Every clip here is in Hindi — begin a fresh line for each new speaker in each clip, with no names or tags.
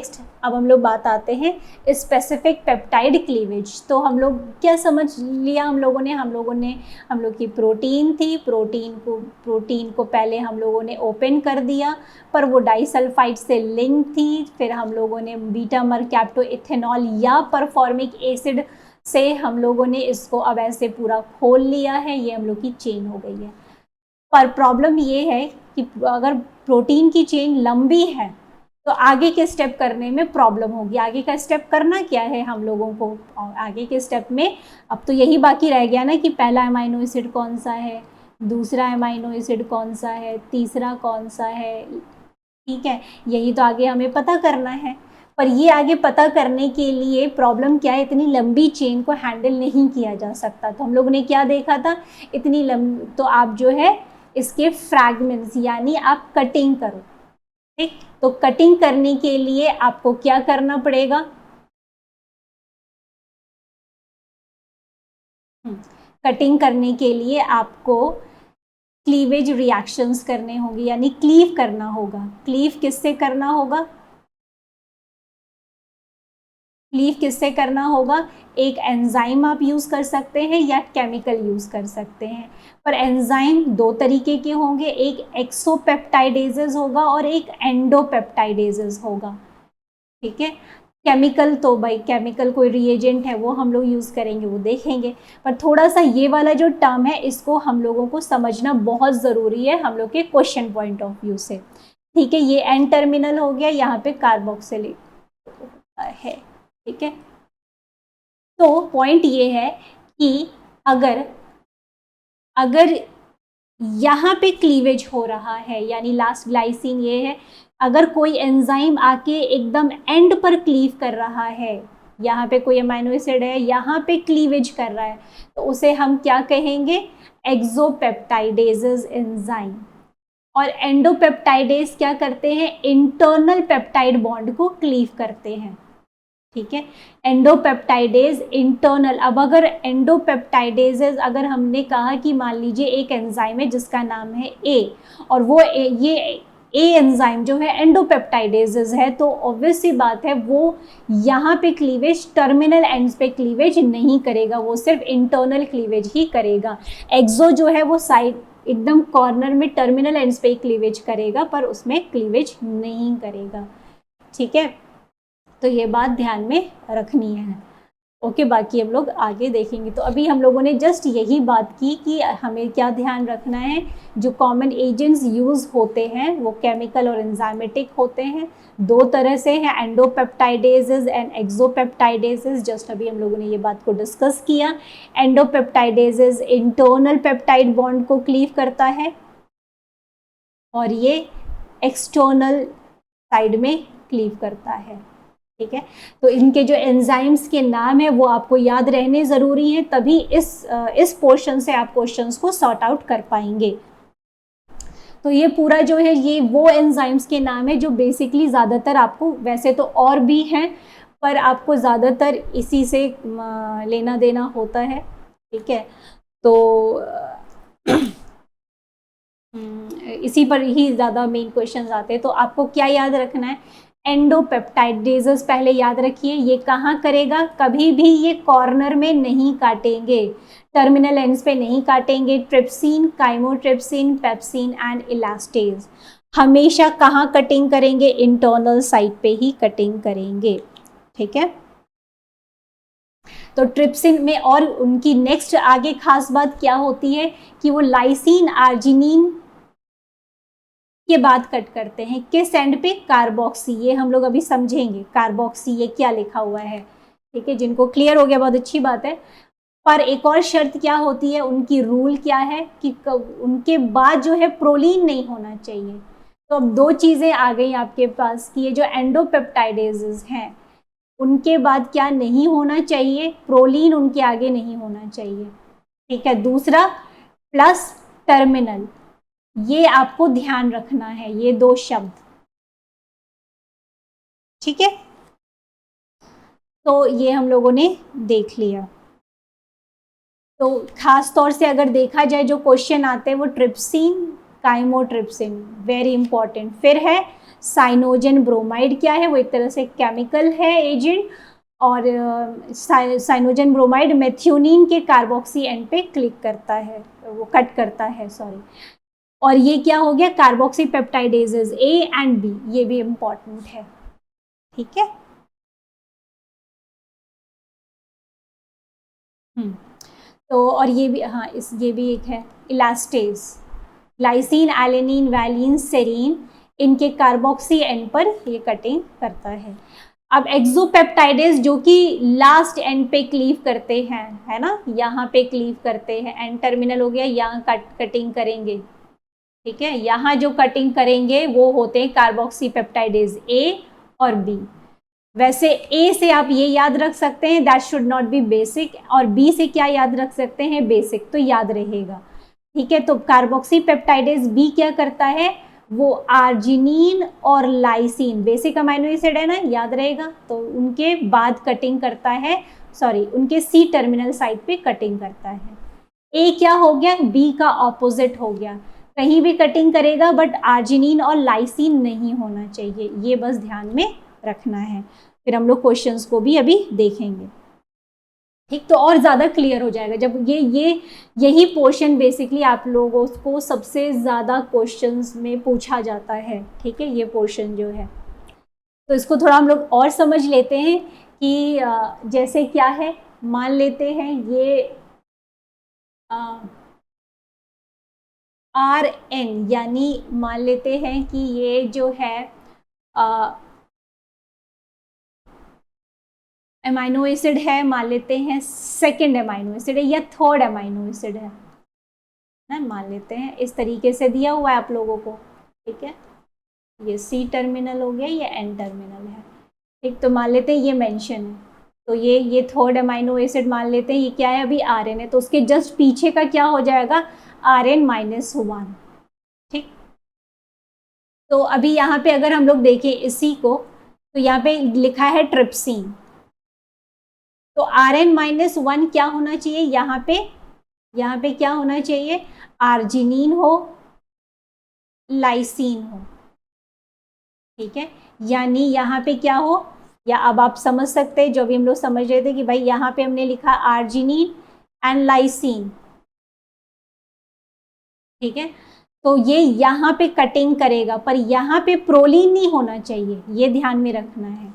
नेक्स्ट अब हम लोग बात आते हैं स्पेसिफिक पेप्टाइड क्लीवेज। तो हम लोग क्या समझ लिया हम लोगों की प्रोटीन थी, प्रोटीन को पहले हम लोगों ने ओपन कर दिया पर वो डाइसल्फाइड से लिंक थी, फिर हम लोगों ने बीटा मरकैप्टो इथेनॉल या परफॉर्मिक एसिड से हम लोगों ने इसको अब ऐसे पूरा खोल लिया है, ये हम लोग की चेन हो गई है। पर प्रॉब्लम ये है कि अगर प्रोटीन की चेन लंबी है तो आगे के स्टेप करने में प्रॉब्लम होगी। आगे का स्टेप करना क्या है हम लोगों को, और आगे के स्टेप में अब तो यही बाकी रह गया ना कि पहला अमाइनो एसिड कौन सा है, दूसरा अमाइनो एसिड कौन सा है, तीसरा कौन सा है, ठीक है, यही तो आगे हमें पता करना है। पर ये आगे पता करने के लिए प्रॉब्लम क्या है, इतनी लंबी चेन को हैंडल नहीं किया जा सकता। तो हम लोगों ने क्या देखा था, इतनी लंबी, तो आप जो है इसके फ्रैगमेंट्स यानी आप कटिंग करो, ठीक। तो कटिंग करने के लिए आपको क्या करना पड़ेगा, कटिंग करने के लिए आपको क्लीवेज रिएक्शंस करने होंगे यानी क्लीव करना होगा। क्लीव किससे करना होगा, क्लीव किससे करना होगा, एक एंजाइम आप यूज़ कर सकते हैं या केमिकल यूज़ कर सकते हैं। पर एंजाइम दो तरीके के होंगे, एक एक्सोपेप्टाइडेजेस होगा और एक एंडोपेप्टाइडेजेस होगा, ठीक है। केमिकल तो भाई केमिकल कोई रिएजेंट है वो हम लोग यूज़ करेंगे, वो देखेंगे। पर थोड़ा सा ये वाला जो टर्म है इसको हम लोगों को समझना बहुत ज़रूरी है हम लोग के क्वेश्चन पॉइंट ऑफ व्यू से, ठीक है। ये एन टर्मिनल हो गया, यहाँ पे कार्बोक्सिलिक है, ठीक है। तो पॉइंट ये है कि अगर यहाँ पे क्लीवेज हो रहा है यानी लास्ट ग्लाइसिन ये है, अगर कोई एंजाइम आके एकदम एंड पर क्लीव कर रहा है, यहाँ पे कोई अमाइनो एसिड है यहाँ पे क्लीवेज कर रहा है, तो उसे हम क्या कहेंगे, एक्सोपेप्टाइडेजेस एंजाइम। और एंडोपेप्टाइडेज क्या करते हैं, इंटरनल पेप्टाइड बॉन्ड को क्लीव करते हैं, ठीक है। एंडोपेप्टाइडेज इंटरनल, अब अगर एंडोपेप्टाइडेजेस अगर हमने कहा कि मान लीजिए एक एंजाइम है जिसका नाम है ए, और वो ये ए एंजाइम जो है एंडोपेप्टाइडेजेस है, तो ऑब्वियस सी बात है वो यहाँ पे क्लीवेज टर्मिनल एंड्स पे क्लीवेज नहीं करेगा, वो सिर्फ इंटरनल क्लीवेज ही करेगा। एक्सो जो है वो साइड एकदम कॉर्नर में टर्मिनल एंड्स पे क्लीवेज करेगा पर उसमें क्लीवेज नहीं करेगा, ठीक है। तो ये बात ध्यान में रखनी है, ओके। बाकी हम लोग आगे देखेंगे। तो अभी हम लोगों ने जस्ट यही बात की कि हमें क्या ध्यान रखना है, जो कॉमन एजेंट्स यूज़ होते हैं वो केमिकल और एंजाइमेटिक होते हैं, दो तरह से हैं, एंडोपेप्टाइडेजेस एंड एक्सोपेप्टाइडेजेस। जस्ट अभी हम लोगों ने ये बात को डिस्कस किया। एंडोपेप्टाइडेजेस इंटरनल पेप्टाइड बॉन्ड को क्लीव करता है और ये एक्सटर्नल साइड में क्लीव करता है, ठीक है। तो इनके जो एंजाइम्स के नाम है वो आपको याद रहने ज़रूरी हैं, तभी इस पोर्शन से आप क्वेश्चंस को सॉर्ट आउट कर पाएंगे। तो ये पूरा जो है ये वो एंजाइम्स के नाम है जो बेसिकली ज़्यादातर आपको, वैसे तो और भी हैं पर आपको ज़्यादातर इसी से लेना देना होता है, ठीक है। तो इसी पर ही ज़्यादा मेन क्वेश्चंस आते हैं। तो आपको क्या याद रखना है, एंडोपेप्टाइडेजेस पहले याद रखिए, ये कहाँ करेगा, कभी भी ये कॉर्नर में नहीं काटेंगे, टर्मिनल एंड्स पे नहीं काटेंगे। Trypsin, chymotrypsin, pepsin and elastase हमेशा कहाँ कटिंग करेंगे, इंटरनल साइड पे ही कटिंग करेंगे, ठीक है। तो ट्रिप्सिन में और उनकी नेक्स्ट आगे खास बात क्या होती है कि वो लाइसिन आर्जिनिन के बाद कट करते हैं, किस एंड पे, कार्बोक्सी। ये हम लोग अभी समझेंगे कार्बोक्सी ये क्या लिखा हुआ है, ठीक है। जिनको क्लियर हो गया बहुत अच्छी बात है। पर एक और शर्त क्या होती है, उनकी रूल क्या है कि उनके बाद जो है प्रोलीन नहीं होना चाहिए। तो अब दो चीज़ें आ गई आपके पास कि ये जो एंडोपेप्टाइडेजेस हैं उनके बाद क्या नहीं होना चाहिए, प्रोलीन उनके आगे नहीं होना चाहिए, ठीक है। दूसरा प्लस टर्मिनल, ये आपको ध्यान रखना है, ये दो शब्द, ठीक है। तो ये हम लोगों ने देख लिया। तो खास तौर से अगर देखा जाए जो क्वेश्चन आते हैं वो ट्रिप्सिन, काइमोट्रिप्सिन, वेरी इंपॉर्टेंट। फिर है साइनोजन ब्रोमाइड क्या है, वो एक तरह से केमिकल है एजेंट, और साइनोजन ब्रोमाइड मेथियोनिन के कार्बोक्सी एंड पे क्लिक करता है, वो कट करता है, सॉरी। और ये क्या हो गया, carboxy peptidases A and B, ये भी इंपॉर्टेंट है, ठीक है। तो और ये भी, हाँ ये भी एक है elastase, glycine, alanine, valine, serine, इनके कार्बोक्सी एंड पर ये कटिंग करता है। अब एक्सोपेप्टाइडेज जो कि लास्ट एंड पे क्लीव करते हैं, है ना, यहाँ पे क्लीव करते हैं, एंड टर्मिनल हो गया, यहाँ कटिंग करेंगे, ठीक है। यहाँ जो कटिंग करेंगे वो होते हैं कार्बोक्सी पेप्टाइडेज ए और बी। वैसे ए से आप ये याद रख सकते हैं, that should not be basic, और बी से क्या याद रख सकते हैं, बेसिक, तो याद रहेगा, ठीक है। तो कार्बोक्सी पेप्टाइडेज बी क्या करता है, वो आर्जिनिन और लाइसिन, बेसिक अमाइनो एसिड है ना, याद रहेगा, तो उनके बाद कटिंग करता है, सॉरी उनके सी टर्मिनल साइड पे कटिंग करता है। ए क्या हो गया, बी का ऑपोजिट हो गया, कहीं भी कटिंग करेगा बट आर्जिनिन और लाइसिन नहीं होना चाहिए, ये बस ध्यान में रखना है। फिर हम लोग क्वेश्चंस को भी अभी देखेंगे, ठीक, तो और ज़्यादा क्लियर हो जाएगा जब यही पोर्शन बेसिकली आप लोगों को सबसे ज़्यादा क्वेश्चंस में पूछा जाता है, ठीक है, ये पोर्शन जो है। तो इसको थोड़ा हम लोग और समझ लेते हैं कि जैसे क्या है, मान लेते हैं ये RN, यानी मान लेते हैं कि ये जो है अमाइनो एसिड है, मान लेते हैं सेकंड अमाइनो एसिड है या थर्ड अमाइनो एसिड है ना, मान लेते हैं इस तरीके से दिया हुआ है आप लोगों को, ठीक है। ये सी टर्मिनल हो गया, ये एन टर्मिनल है, ठीक। तो मान लेते हैं ये मेंशन है, तो ये थर्ड अमाइनो एसिड मान लेते हैं, ये क्या है, अभी RN है, तो उसके जस्ट पीछे का क्या हो जाएगा, RN-1, ठीक। तो अभी यहाँ पे अगर हम लोग देखें इसी को, तो यहाँ पे लिखा है ट्रिप्सिन, तो RN-1 क्या होना चाहिए, यहाँ पे क्या होना चाहिए, आर्जिनिन हो, लाइसिन हो, ठीक है। यानी यहाँ पे क्या हो, या अब आप समझ सकते हैं, जो भी हम लोग समझ रहे थे कि भाई यहाँ पे हमने लिखा आर्जिनिन एंड लाइसिन, ठीक है। तो ये यहाँ पे कटिंग करेगा, पर यहाँ पे प्रोलीन नहीं होना चाहिए, ये ध्यान में रखना है।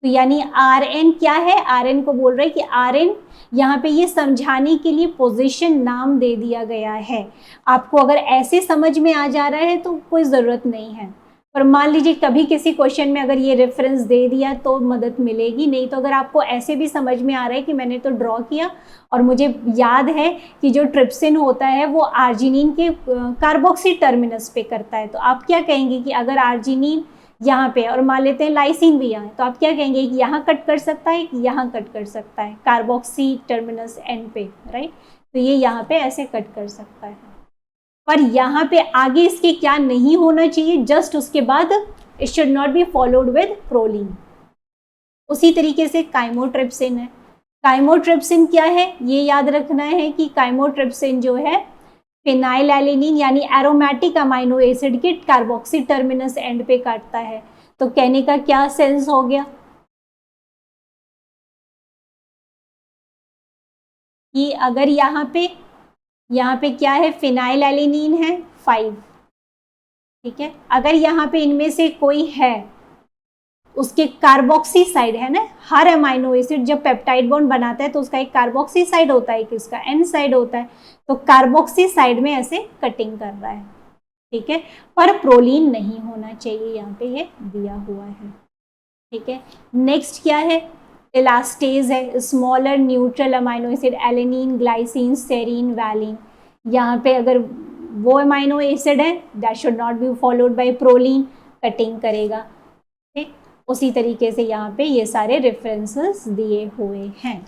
तो यानी RN क्या है, RN को बोल रहे हैं कि RN, यहाँ पे ये समझाने के लिए पोजीशन नाम दे दिया गया है। आपको अगर ऐसे समझ में आ जा रहा है तो कोई ज़रूरत नहीं है, पर मान लीजिए कभी किसी क्वेश्चन में अगर ये रेफरेंस दे दिया तो मदद मिलेगी, नहीं तो अगर आपको ऐसे भी समझ में आ रहा है कि मैंने तो ड्रॉ किया और मुझे याद है कि जो ट्रिप्सिन होता है वो आर्जिनिन के कार्बोक्सी टर्मिनस पे करता है, तो आप क्या कहेंगे कि अगर आर्जिनिन यहाँ पे और मान लेते हैं लाइसिन भी यहाँ है, तो आप क्या कहेंगे कि यहाँ कट कर सकता है कि यहाँ कट कर सकता है, कार्बोक्सी टर्मिनस एंड पे, राइट। तो ये यहाँ पे ऐसे कट कर सकता है, पर यहाँ पे आगे इसके क्या नहीं होना चाहिए, जस्ट उसके बाद it should not be followed with proline. उसी तरीके से काइमोट्रिप्सिन है, काइमोट्रिप्सिन क्या है, ये याद रखना है कि काइमोट्रिप्सिन जो है फिनाइलएलेनिन यानी एरोमेटिक अमाइनो एसिड के कार्बोक्सी टर्मिनस एंड पे काटता है। तो कहने का क्या सेंस हो गया कि अगर यहाँ पे क्या है, फिनाइलएलेनिन है 5, ठीक है। अगर यहाँ पे इनमें से कोई है, उसके कार्बोक्सी साइड है ना, हर अमाइनो एसिड जब पेप्टाइड बॉन्ड बनाता है तो उसका एक कार्बोक्सी साइड होता है, कि उसका एन साइड होता है, तो कार्बोक्सी साइड में ऐसे कटिंग कर रहा है, ठीक है, पर प्रोलीन नहीं होना चाहिए, यहाँ पे ये दिया हुआ है, ठीक है। नेक्स्ट क्या है, इलास्टेज है, smaller neutral amino acid alanine, glycine, serine, valine. यहाँ पे अगर वो अमाइनो एसिड है that should not be followed by proline, cutting करेगा, ठीक। उसी तरीके से यहाँ पे ये सारे रेफरेंसेस दिए हुए हैं,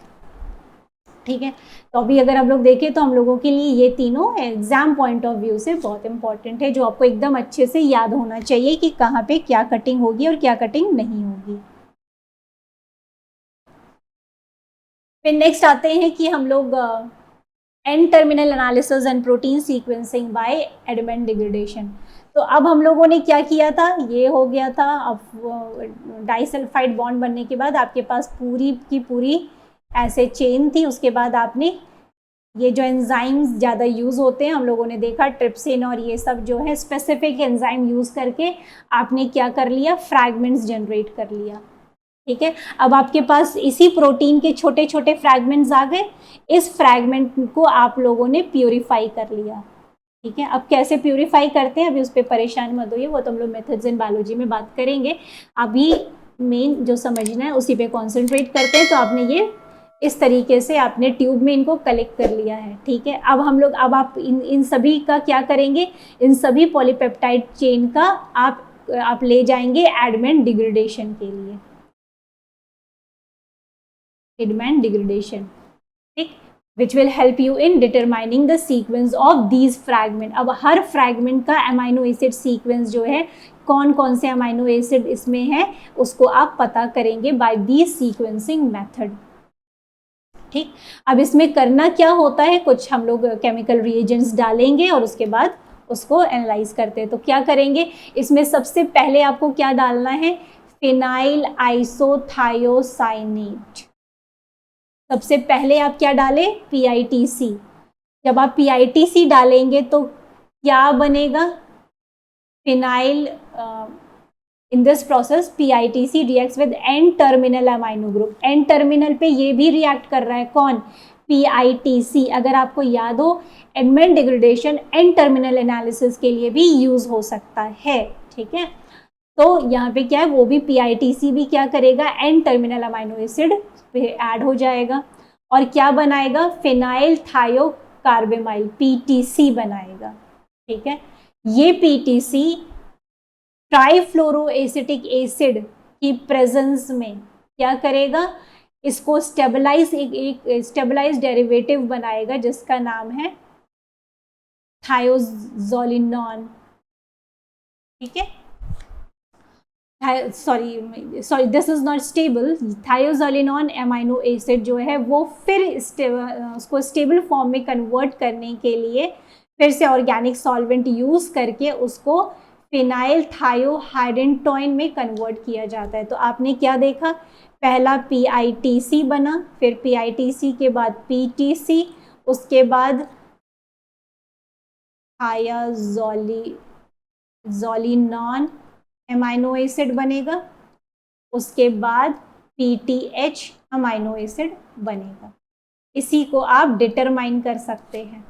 ठीक है। तो अभी अगर हम लोग देखें तो हम लोगों के लिए ये तीनों एग्जाम पॉइंट ऑफ व्यू से बहुत इंपॉर्टेंट है, जो आपको एकदम अच्छे से याद होना चाहिए कि कहाँ पे क्या कटिंग होगी और क्या कटिंग नहीं होगी। फिर नेक्स्ट आते हैं कि हम लोग N terminal analysis and protein sequencing by Edman degradation. तो अब हम लोगों ने क्या किया था, ये हो गया था। अब डाइसल्फाइड बॉन्ड बनने के बाद आपके पास पूरी की पूरी ऐसे चेन थी। उसके बाद आपने ये जो एंजाइम्स ज़्यादा यूज़ होते हैं हम लोगों ने देखा, ट्रिप्सिन और ये सब जो है स्पेसिफिक एंजाइम यूज़ करके आपने क्या कर लिया, फ्रैगमेंट्स जनरेट कर लिया। ठीक है, अब आपके पास इसी प्रोटीन के छोटे छोटे फ्रैगमेंट्स आ गए। इस फ्रैगमेंट को आप लोगों ने प्यूरिफाई कर लिया। ठीक है, अब कैसे प्यूरिफाई करते हैं अभी उस पर परेशान मत होइए, वो तो हम लोग मेथड्स इन बायोलॉजी में बात करेंगे। अभी मेन जो समझना है उसी पे कॉन्सेंट्रेट करते हैं। तो आपने ये इस तरीके से आपने ट्यूब में इनको कलेक्ट कर लिया है। ठीक है, अब हम लोग अब आप इन सभी का क्या करेंगे, इन सभी पॉलीपेप्टाइड चेन का आप ले जाएंगे एडमेंट डिग्रेडेशन के लिए, एडमेंट डिग्रेडेशन। ठीक, which will help you in determining the sequence of these fragment. अब हर फ्रैगमेंट का अमाइनो एसिड सीक्वेंस जो है, कौन कौन से अमाइनो एसिड इसमें है, उसको आप पता करेंगे बाय दी सीक्वेंसिंग मेथड। ठीक, अब इसमें करना क्या होता है, कुछ हम लोग केमिकल रिएजेंट्स डालेंगे और उसके बाद उसको एनालाइज करते हैं। तो क्या करेंगे, इसमें सबसे पहले आपको क्या डालना है, फिनाइल आइसोथायोसाइनेट। सबसे पहले आप क्या डालें, PITC। जब आप PITC डालेंगे तो क्या बनेगा, phenyl in this process PITC reacts with N terminal amino group. N terminal पे ये भी रिएक्ट कर रहा है, कौन, PITC। अगर आपको याद हो, Edman degradation N terminal analysis के लिए भी यूज हो सकता है। ठीक है, तो यहाँ पे क्या है, वो भी PITC भी क्या करेगा, एन टर्मिनल अमाइनो एसिड पे ऐड हो जाएगा और क्या बनाएगा, फिनाइल थायोकार्बेमाइल, PTC बनाएगा। ठीक है, ये PTC ट्राइफ्लोरोएसिटिक एसिड की प्रेजेंस में क्या करेगा, इसको स्टेबलाइज एक स्टेबलाइज डेरिवेटिव बनाएगा जिसका नाम है थायोजोलिनॉन। ठीक है, sorry this is not stable. Thiazolinone amino acid जो है वो फिर उसको स्टेबल फॉर्म में कन्वर्ट करने के लिए फिर से ऑर्गेनिक सॉल्वेंट यूज करके उसको फिनाइल थायोहाइडेंटोइन में कन्वर्ट किया जाता है। तो आपने क्या देखा, पहला PITC बना, फिर PITC के बाद PTC, उसके बाद थायोजोलिनॉन अमाइनो एसिड बनेगा, उसके बाद PTH अमाइनो एसिड बनेगा। इसी को आप डिटरमाइन कर सकते हैं।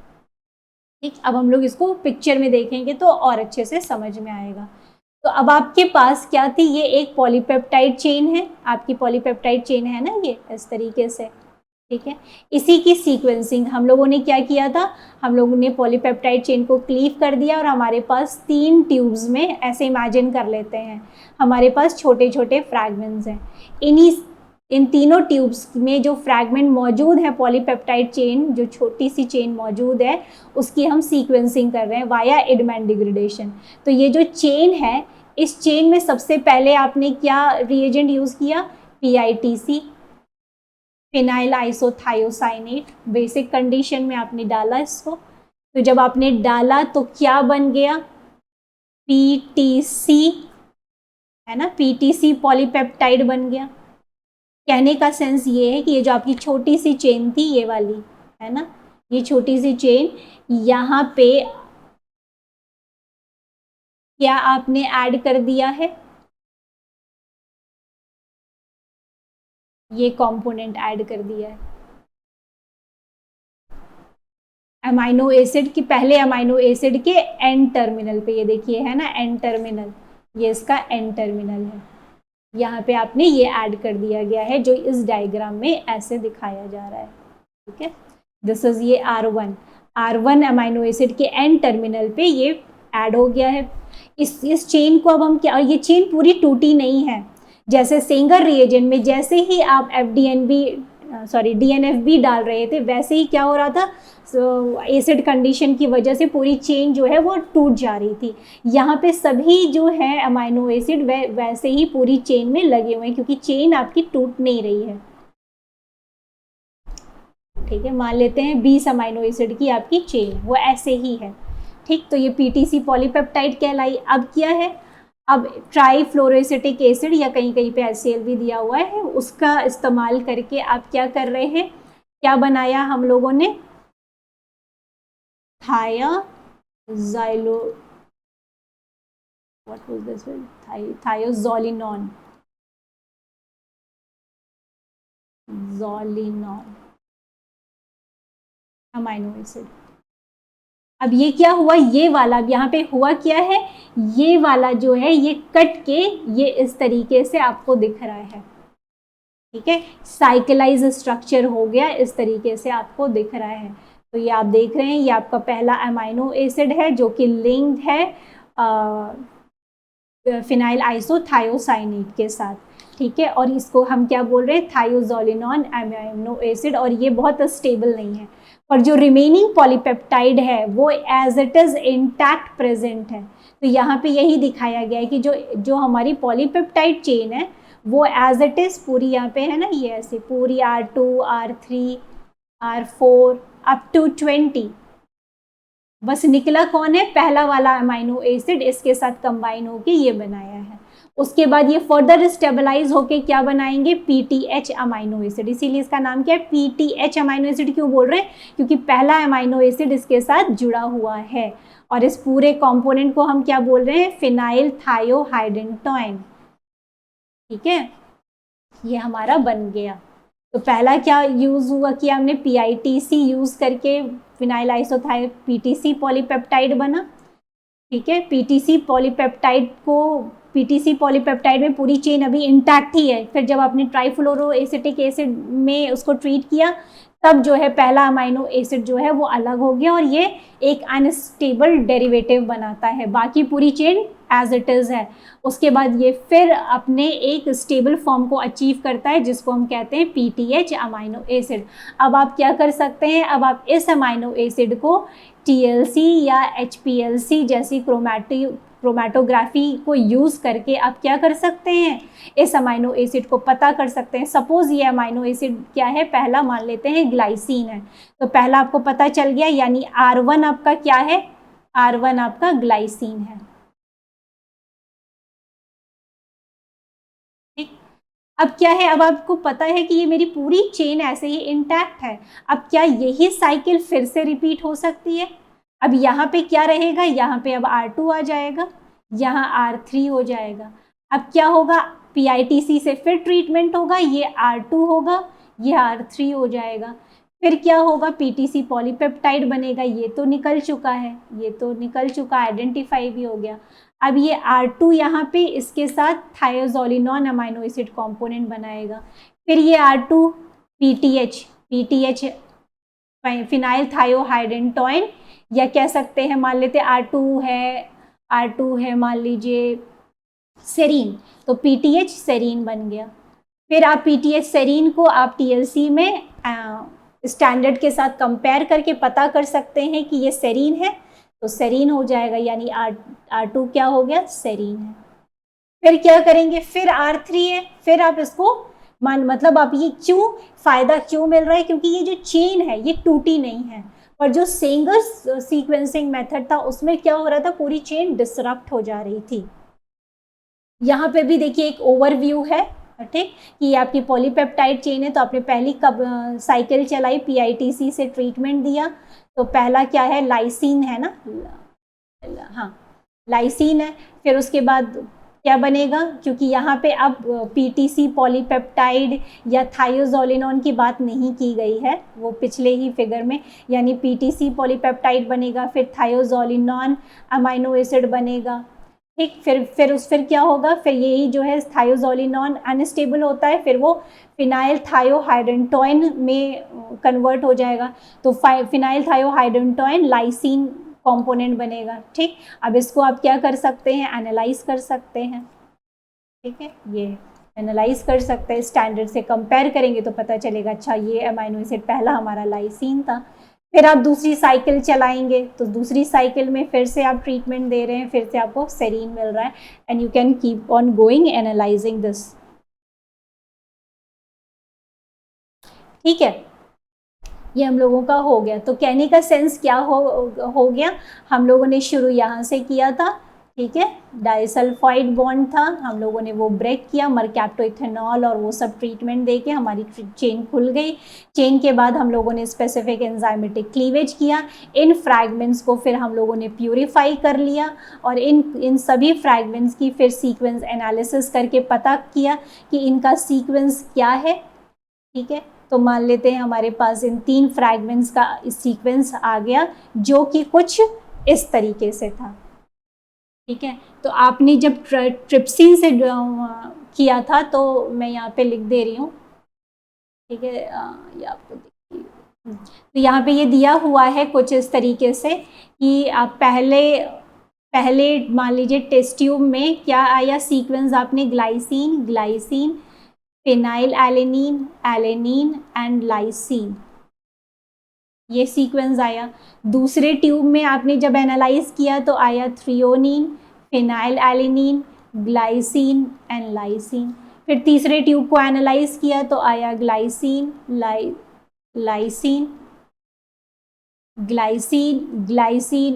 ठीक, अब हम लोग इसको पिक्चर में देखेंगे तो और अच्छे से समझ में आएगा। तो अब आपके पास क्या थी, ये एक पॉलीपेप्टाइड चेन है, आपकी पॉलीपेप्टाइड चेन है ना ये इस तरीके से। ठीक है, इसी की सीक्वेंसिंग हम लोगों ने क्या किया था, हम लोगों ने पॉलीपेप्टाइड चेन को क्लीव कर दिया और हमारे पास 3 ट्यूब्स में, ऐसे इमेजिन कर लेते हैं हमारे पास छोटे छोटे फ्रैगमेंट्स हैं। इन तीनों ट्यूब्स में जो फ्रैगमेंट मौजूद है, पॉलीपेप्टाइड चेन जो छोटी सी चेन मौजूद है, उसकी हम सीक्वेंसिंग कर रहे हैं वाया एडमेंट डिग्रेडेशन। तो ये जो चेन है, इस चेन में सबसे पहले आपने क्या रिएजेंट यूज़ किया, PITC, phenyl isothiocyanate. Basic condition में आपने डाला इसको। तो जब आपने डाला तो क्या बन गया, PTC, है ना, PTC पॉलीपेप्टाइड बन गया। कहने का सेंस ये है कि ये जो आपकी छोटी सी चेन थी, ये वाली, है ना, ये छोटी सी चेन, यहाँ पे क्या आपने ऐड कर दिया है, ये कंपोनेंट ऐड कर दिया है अमाइनो एसिड की, पहले अमाइनो एसिड के एन टर्मिनल पे। ये देखिए है ना एन टर्मिनल, ये इसका एन टर्मिनल है, यहाँ पे आपने ये ऐड कर दिया गया है जो इस डायग्राम में ऐसे दिखाया जा रहा है। ठीक है, दिस इज ये R1 अमाइनो एसिड के एन टर्मिनल पे ये ऐड हो गया है। इस चेन को अब हम क्या, और ये चेन पूरी टूटी नहीं है, जैसे सेंगर रिएजेंट में जैसे ही आप DNFB डाल रहे थे वैसे ही क्या हो रहा था, एसिड कंडीशन की वजह से पूरी चेन जो है वो टूट जा रही थी। यहाँ पे सभी जो है अमाइनो एसिड वैसे ही पूरी चेन में लगे हुए हैं क्योंकि चेन आपकी टूट नहीं रही है। ठीक है, मान लेते हैं 20 अमाइनो एसिड की आपकी चेन, वो ऐसे ही है। ठीक, तो ये पीटीसी पॉलीपेप्टाइड कहलाई। अब क्या है, अब ट्राईफ्लोरोएसिटिक एसिड या कहीं कहीं पे HCl भी दिया हुआ है, उसका इस्तेमाल करके आप क्या कर रहे हैं, क्या बनाया हम लोगों ने, थायाजाइलो, what was this, thiazolinone, amino acid. अब ये क्या हुआ, ये वाला, अब यहाँ पे हुआ क्या है, ये वाला जो है ये कट के ये इस तरीके से आपको दिख रहा है, ठीक है, साइक्लाइज स्ट्रक्चर हो गया, इस तरीके से आपको दिख रहा है। तो ये आप देख रहे हैं, ये आपका पहला अमाइनो एसिड है जो कि लिंक्ड है फिनाइल आइसोथायोसाइनेट के साथ, ठीक है, और इसको हम क्या बोल रहे हैं, थायोजोलिनॉन अमाइनो एसिड, और ये बहुत स्टेबल नहीं है, पर जो रिमेनिंग पॉलीपेप्टाइड है वो as it is intact present है। तो यहाँ पे यही दिखाया गया है कि जो हमारी पॉलीपेप्टाइड चेन है वो एज इट इज पूरी, यहाँ पे है ना, ये ऐसे पूरी R2, R3, R4 up to 20, बस निकला कौन है, पहला वाला अमाइनो एसिड, इसके साथ कंबाइन होके ये बनाया है। उसके बाद ये फर्दर स्टेबलाइज होके क्या बनाएंगे, PTH अमाइनो एसिड, इसीलिए इसका नाम क्या है, PTH अमाइनो एसिड क्यों बोल रहे हैं, क्योंकि पहला अमाइनो एसिड इसके साथ जुड़ा हुआ है, और इस पूरे कंपोनेंट को हम क्या बोल रहे हैं, फिनाइल थायोहाइड्रेटोन, ठीक है, ये हमारा बन गया। तो पहला क्या यूज हुआ कि हमने PITC यूज करके फिनाइल आइसोथायो PTC पॉलीपेप्टाइड बना, ठीक है, PTC पॉलीपेप्टाइड में पूरी चेन अभी इंटैक्ट ही है, फिर जब आपने ट्राईफ्लोरोएसिटिक एसिड में उसको ट्रीट किया तब जो है पहला अमाइनो एसिड जो है वो अलग हो गया और ये एक अनस्टेबल डेरिवेटिव बनाता है, बाकी पूरी चेन एज इट इज है। उसके बाद ये फिर अपने एक स्टेबल फॉर्म को अचीव करता है जिसको हम कहते हैं PTH अमाइनो एसिड। अब आप क्या कर सकते हैं, अब आप इस अमाइनो एसिड को TLC या HPLC जैसी क्रोमैटोग्राफी को यूज़ करके आप क्या कर सकते हैं, इस अमाइनो एसिड को पता कर सकते हैं। सपोज ये अमाइनो एसिड क्या है, पहला मान लेते हैं ग्लाइसिन है, तो पहला आपको पता चल गया, यानी R1 आपका क्या है, R1 आपका ग्लाइसिन है, ठीक। अब क्या है, अब आपको पता है कि ये मेरी पूरी चेन ऐसे ही इंटैक्ट है। अब क्या यही साइकिल फिर से रिपीट हो सकती है, अब यहाँ पे क्या रहेगा, यहाँ पे अब R2 आ जाएगा, यहाँ R3 हो जाएगा। अब क्या होगा, PITC से फिर ट्रीटमेंट होगा, ये R2 होगा, ये R3 हो जाएगा, फिर क्या होगा, PTC पॉलीपेप्टाइड बनेगा, ये तो निकल चुका है, ये तो निकल चुका, आइडेंटिफाई भी हो गया। अब ये R2 यहाँ पे इसके साथ थायोजोलिनॉन अमाइनो एसिड कॉम्पोनेंट बनाएगा, फिर ये R2 PTH फिनाइल थायोहाइड्रेटोन, या कह सकते हैं मान लेते R2 है मान लीजिए सेरीन, तो PTH सेरीन बन गया। फिर आप PTH सेरीन को आप TLC में स्टैंडर्ड के साथ कंपेयर करके पता कर सकते हैं कि ये सेरीन है, तो सेरीन हो जाएगा, यानी R2 क्या हो गया, सेरीन है। फिर क्या करेंगे, फिर R3 है, फिर आप इसको मतलब आप ये क्यों फायदा क्यों मिल रहा है, क्योंकि ये जो चेन है ये टूटी नहीं है, पर जो सेंगर सीक्वेंसिंग मेथड था उसमें क्या हो रहा था, पूरी चेन डिसरप्ट हो जा रही थी। यहाँ पे भी देखिए एक ओवरव्यू है, ठीक, कि आपकी पॉलीपेप्टाइड चेन है, तो आपने पहली कब साइकिल चलाई, PITC से ट्रीटमेंट दिया, तो पहला क्या है, लाइसिन है ना, हाँ लाइसिन है, फिर उसके बाद क्या बनेगा, क्योंकि यहाँ पे अब PTC पॉलीपेप्टाइड या थायोजोलिनॉन की बात नहीं की गई है, वो पिछले ही फिगर में, यानी PTC पॉलीपेप्टाइड बनेगा, फिर थायोजोलिनॉन अमाइनो एसिड बनेगा, ठीक, फिर क्या होगा, फिर यही जो है थायोजोलिनॉन अनस्टेबल होता है, फिर वो फिनाइल थायोहाइड्रेटोन में कन्वर्ट हो जाएगा, तो फिनाइल थायोहाइड्रेटोन लाइसिन कंपोनेंट बनेगा, ठीक। अब इसको आप क्या कर सकते हैं, एनालाइज कर सकते हैं, ठीक है, ये एनालाइज कर सकते हैं, स्टैंडर्ड से कंपेयर करेंगे तो पता चलेगा, अच्छा ये अमाइनो एसिड पहला हमारा लाइसिन था। फिर आप दूसरी साइकिल चलाएंगे, तो दूसरी साइकिल में फिर से आप ट्रीटमेंट दे रहे हैं, फिर से आपको सेरीन मिल रहा है, and you can keep on going analysing this, ठीक है। ये हम लोगों का हो गया। तो कहने का सेंस क्या हो गया, हम लोगों ने शुरू यहाँ से किया था, ठीक है, डाइसल्फाइड बॉन्ड था, हम लोगों ने वो ब्रेक किया, मरकैप्टोइथेनॉल और वो सब ट्रीटमेंट देके हमारी चेन खुल गई। चेन के बाद हम लोगों ने स्पेसिफिक एंजाइमेटिक क्लीवेज किया, इन फ्रैगमेंट्स को फिर हम लोगों ने प्यूरिफाई कर लिया और इन सभी फ्रैगमेंट्स की फिर सीक्वेंस एनालिसिस करके पता किया कि इनका सीक्वेंस क्या है, ठीक है। तो मान लेते हैं हमारे पास इन 3 फ्रैगमेंट्स का सीक्वेंस आ गया जो कि कुछ इस तरीके से था, ठीक है। तो आपने जब ट्रिप्सिन से किया था तो मैं यहाँ पे लिख दे रही हूँ, ठीक है, ये आपको देखिए। तो यहाँ पे ये दिया हुआ है कुछ इस तरीके से कि आप पहले मान लीजिए टेस्ट ट्यूब में क्या आया सीक्वेंस, आपने glycine, phenyl alanine, alanine and lysine, ये सीक्वेंस आया। दूसरे ट्यूब में आपने जब एनालाइज किया तो आया threonine, phenyl alanine, glycine and lysine. फिर तीसरे ट्यूब को एनालाइज किया तो आया ग्लाइसिन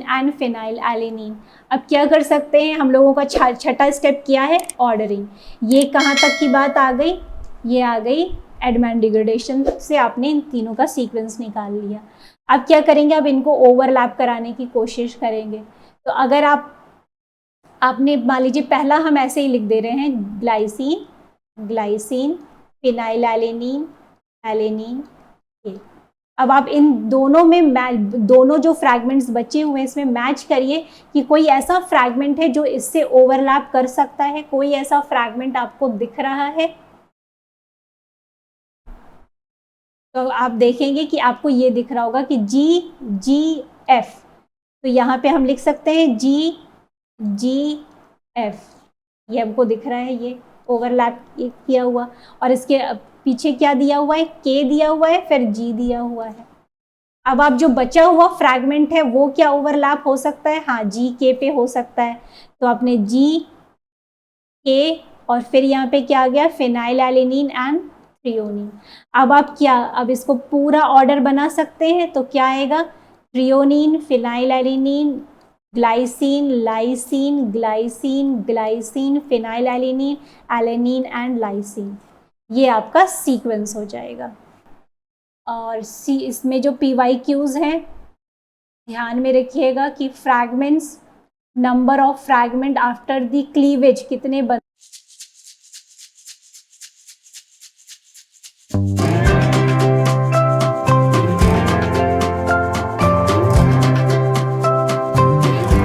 एंड फिनाइल एलेनिन। अब क्या कर सकते हैं हम लोगों का छठा स्टेप क्या है, ऑर्डरिंग। ये कहाँ तक की बात आ गई, ये आ गई एडमंड डिग्रेडेशन से आपने इन तीनों का सीक्वेंस निकाल लिया। अब क्या करेंगे, अब इनको ओवरलैप कराने की कोशिश करेंगे। तो अगर आपने मान लीजिए पहला हम ऐसे ही लिख दे रहे हैं ग्लाइसिन, फिनाइल एलेनिन, अब आप इन दोनों में दोनों जो फ्रैगमेंट्स बचे हुए हैं इसमें मैच करिए कि कोई ऐसा फ्रैगमेंट है जो इससे ओवरलैप कर सकता है, कोई ऐसा फ्रैगमेंट आपको दिख रहा है। तो आप देखेंगे कि आपको ये दिख रहा होगा कि GF, तो यहाँ पे हम लिख सकते हैं GF, ये हमको दिख रहा है, ये ओवरलैप किया हुआ, और इसके पीछे क्या दिया हुआ है, K दिया हुआ है, फिर G दिया हुआ है। अब आप जो बचा हुआ फ्रैगमेंट है वो क्या ओवरलैप हो सकता है, हाँ GK पे हो सकता है। तो आपने GK और फिर यहाँ पे क्या आ गया, फिनाइल एलेनिन एंड थ्रियोनिन। अब आप अब इसको पूरा ऑर्डर बना सकते हैं, तो क्या आएगा, threonine, phenyl alanine, glycine, lysine, glycine, phenyl alanine, alanine and lysine. ये आपका सीक्वेंस हो जाएगा। और इसमें जो PYQs हैं ध्यान में रखिएगा कि fragments, number of fragment after the cleavage कितने